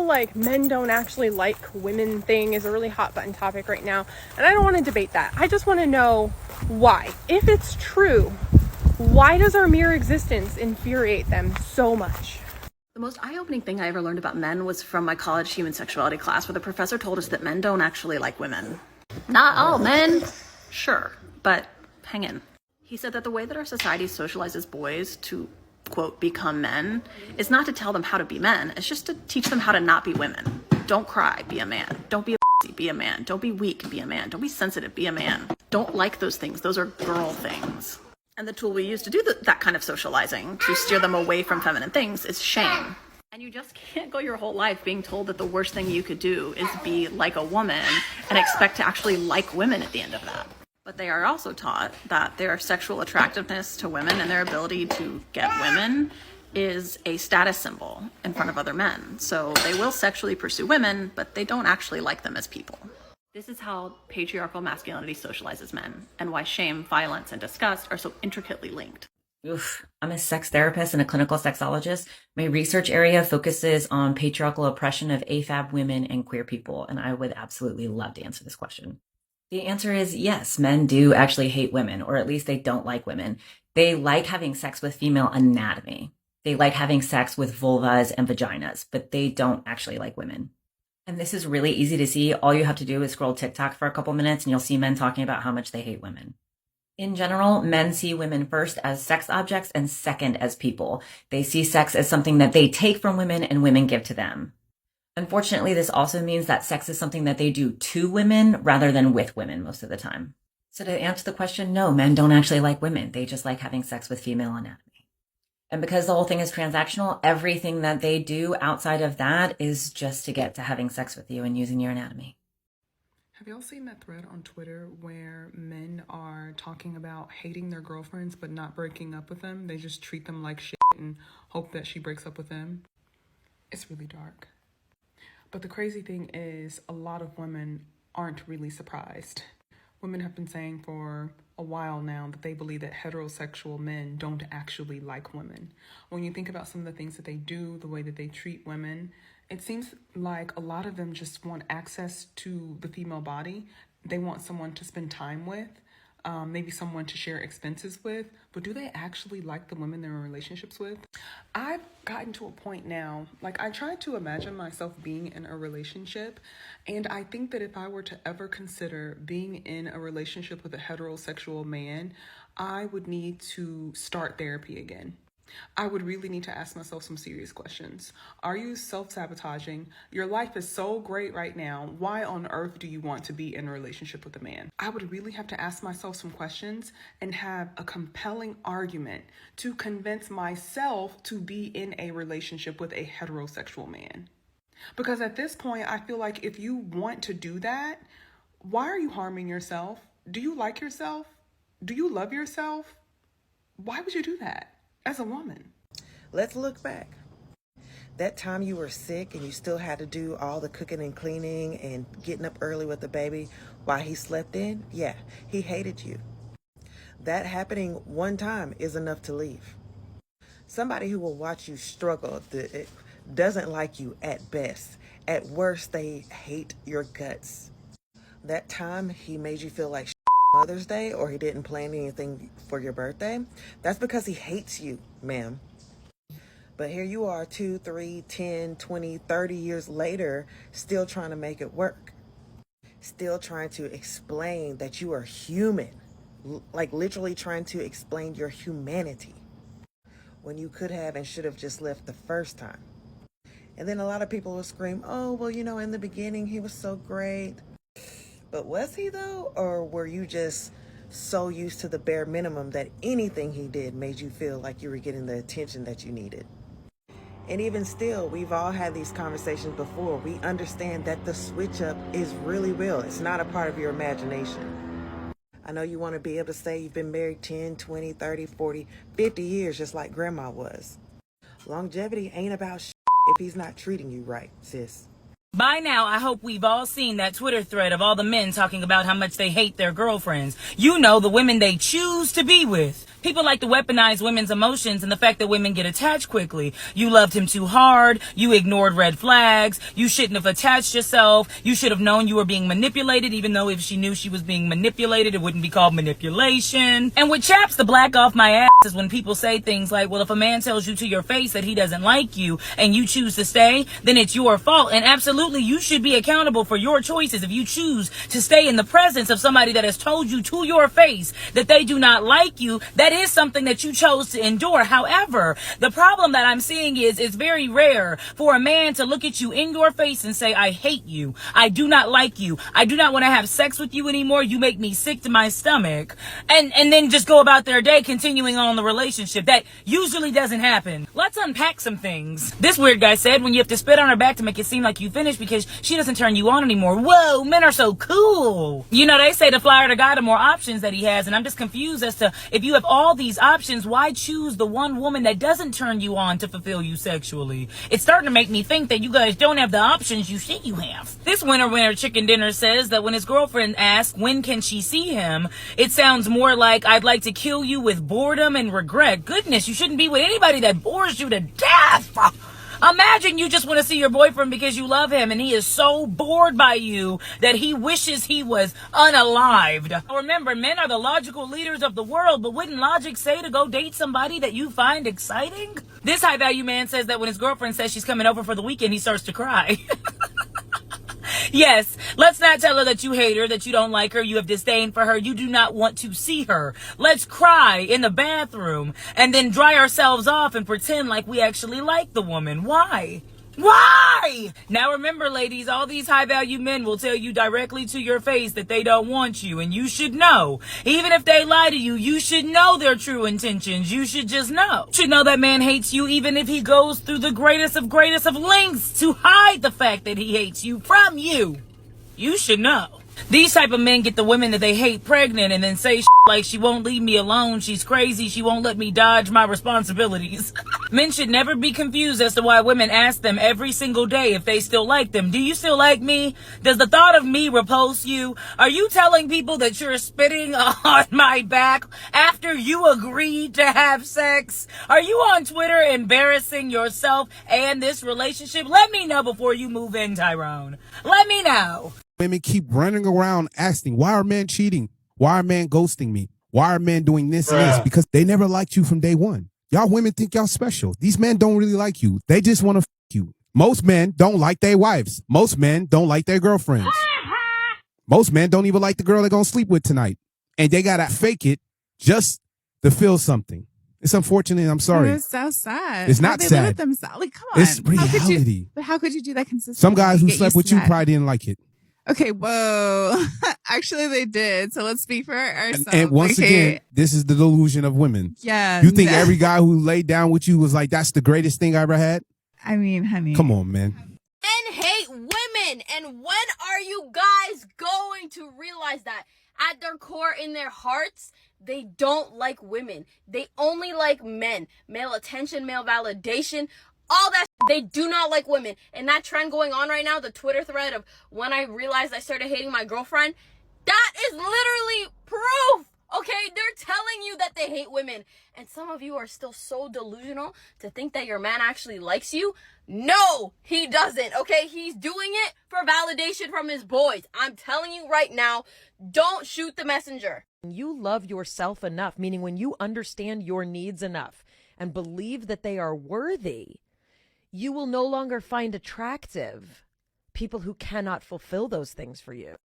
whole like men don't actually like women thing is a really hot button topic right now, and I don't want to debate that. I just want to know why. If it's true, why does our mere existence infuriate them so much? The most eye-opening thing I ever learned about men was from my college human sexuality class, where the professor told us that men don't actually like women. Not all men. Sure, but hang in. He said that the way that our society socializes boys to, quote, become men is not to tell them how to be men. It's just to teach them how to not be women. Don't cry, be a man. Don't be a pussy, be a man. Don't be weak, be a man. Don't be sensitive, be a man. Don't like those things. Those are girl things. And the tool we use to do that kind of socializing, to steer them away from feminine things, is shame. And you just can't go your whole life being told that the worst thing you could do is be like a woman and expect to actually like women at the end of that. But they are also taught that their sexual attractiveness to women and their ability to get women is a status symbol in front of other men. So they will sexually pursue women, but they don't actually like them as people. This is how patriarchal masculinity socializes men, and why shame, violence, and disgust are so intricately linked. Oof, I'm a sex therapist and a clinical sexologist. My research area focuses on patriarchal oppression of AFAB women and queer people, and I would absolutely love to answer this question. The answer is yes, men do actually hate women, or at least they don't like women. They like having sex with female anatomy. They like having sex with vulvas and vaginas, but they don't actually like women. And this is really easy to see. All you have to do is scroll TikTok for a couple minutes and you'll see men talking about how much they hate women. In general, men see women first as sex objects and second as people. They see sex as something that they take from women and women give to them. Unfortunately, this also means that sex is something that they do to women rather than with women most of the time. So to answer the question, no, men don't actually like women. They just like having sex with female anatomy. And because the whole thing is transactional, everything that they do outside of that is just to get to having sex with you and using your anatomy. Have y'all seen that thread on Twitter where men are talking about hating their girlfriends but not breaking up with them? They just treat them like shit and hope that she breaks up with them. It's really dark. But the crazy thing is, a lot of women aren't really surprised. Women have been saying for a while now that they believe that heterosexual men don't actually like women. When you think about some of the things that they do, the way that they treat women, it seems like a lot of them just want access to the female body. They want someone to spend time with, maybe someone to share expenses with, but do they actually like the women they're in relationships with? I've gotten to a point now, like I try to imagine myself being in a relationship, and I think that if I were to ever consider being in a relationship with a heterosexual man, I would need to start therapy again. I would really need to ask myself some serious questions. Are you self-sabotaging? Your life is so great right now. Why on earth do you want to be in a relationship with a man? I would really have to ask myself some questions and have a compelling argument to convince myself to be in a relationship with a heterosexual man. Because at this point, I feel like if you want to do that, why are you harming yourself? Do you like yourself? Do you love yourself? Why would you do that? As a woman. Let's look back. That time you were sick and you still had to do all the cooking and cleaning and getting up early with the baby while he slept in, yeah, he hated you. That happening one time is enough to leave. Somebody who will watch you struggle doesn't like you at best. At worst, they hate your guts. That time he made you feel like Mother's Day, or he didn't plan anything for your birthday, that's because he hates you, ma'am. But here you are 2, 3, 10, 20, 30 years later, still trying to make it work. Still trying to explain that you are human. Like literally trying to explain your humanity. When you could have and should have just left the first time. And then a lot of people will scream, oh, well, in the beginning he was so great. But was he though? Or were you just so used to the bare minimum that anything he did made you feel like you were getting the attention that you needed? And even still, we've all had these conversations before. We understand that the switch up is really real. It's not a part of your imagination. I know you want to be able to say you've been married 10, 20, 30, 40, 50 years, just like grandma was. Longevity ain't about if he's not treating you right, sis. By now, I hope we've all seen that Twitter thread of all the men talking about how much they hate their girlfriends. The women they choose to be with. People like to weaponize women's emotions and the fact that women get attached quickly. You loved him too hard. You ignored red flags. You shouldn't have attached yourself. You should have known you were being manipulated, even though if she knew she was being manipulated, it wouldn't be called manipulation. And what chaps the black off my ass is when people say things like, well, if a man tells you to your face that he doesn't like you and you choose to stay, then it's your fault. And absolutely, you should be accountable for your choices if you choose to stay in the presence of somebody that has told you to your face that they do not like you. That is something that you chose to endure. However, the problem that I'm seeing is it's very rare for a man to look at you in your face and say, I hate you. I do not like you. I do not want to have sex with you anymore. You make me sick to my stomach. And then just go about their day continuing on the relationship. That usually doesn't happen. Let's unpack some things. This weird guy said when you have to spit on her back to make it seem like you finished because she doesn't turn you on anymore. Whoa, men are so cool. You know, they say the flyer the guy, the more options that he has. And I'm just confused as to if you have all these options, why choose the one woman that doesn't turn you on to fulfill you sexually? It's starting to make me think that you guys don't have the options you think you have. This winner chicken dinner says that when his girlfriend asks when can she see him, it sounds more like I'd like to kill you with boredom and regret. Goodness, you shouldn't be with anybody that bores you to death. Imagine you just want to see your boyfriend because you love him and he is so bored by you that he wishes he was unalived. Remember, men are the logical leaders of the world, but wouldn't logic say to go date somebody that you find exciting? This high value man says that when his girlfriend says she's coming over for the weekend, he starts to cry. Yes, let's not tell her that you hate her, that you don't like her, you have disdain for her, you do not want to see her. Let's cry in the bathroom and then dry ourselves off and pretend like we actually like the woman. Why? Why? Now remember, ladies, all these high-value men will tell you directly to your face that they don't want you, and you should know. Even if they lie to you, you should know their true intentions. You should just know. You should know that man hates you even if he goes through the greatest of lengths to hide the fact that he hates you from you. You should know. These type of men get the women that they hate pregnant and then say like she won't leave me alone, she's crazy, she won't let me dodge my responsibilities. Men should never be confused as to why women ask them every single day if they still like them. Do you still like me? Does the thought of me repulse you? Are you telling people that you're spitting on my back after you agreed to have sex? Are you on Twitter embarrassing yourself and this relationship? Let me know before you move in, Tyrone. Let me know. Women keep running around asking, why are men cheating? Why are men ghosting me? Why are men doing this and this? Because they never liked you from day one. Y'all women think y'all special. These men don't really like you. They just want to f you. Most men don't like their wives. Most men don't like their girlfriends. Most men don't even like the girl they're going to sleep with tonight. And they got to fake it just to feel something. It's unfortunate. I'm sorry. It's so sad. It's not they sad. Live with themselves. Like, come on. It's reality. How could you do that consistently? Some guys who Get slept used with to you that. probably didn't like it. Okay, whoa. Actually, they did. So let's speak for ourselves. And once again, this is the delusion of women. Yeah. You think every guy who laid down with you was like, that's the greatest thing I ever had? I mean, honey. Come on, man. Men hate women. And when are you guys going to realize that? At their core, in their hearts, they don't like women. They only like men. Male attention, male validation, all that. They do not like women. And that trend going on right now, the Twitter thread of when I realized I started hating my girlfriend, that is literally proof. Okay, they're telling you that they hate women. And some of you are still so delusional to think that your man actually likes you. No, he doesn't. Okay, he's doing it for validation from his boys. I'm telling you right now, don't shoot the messenger. You love yourself enough, meaning when you understand your needs enough and believe that they are worthy, you will no longer find attractive people who cannot fulfill those things for you.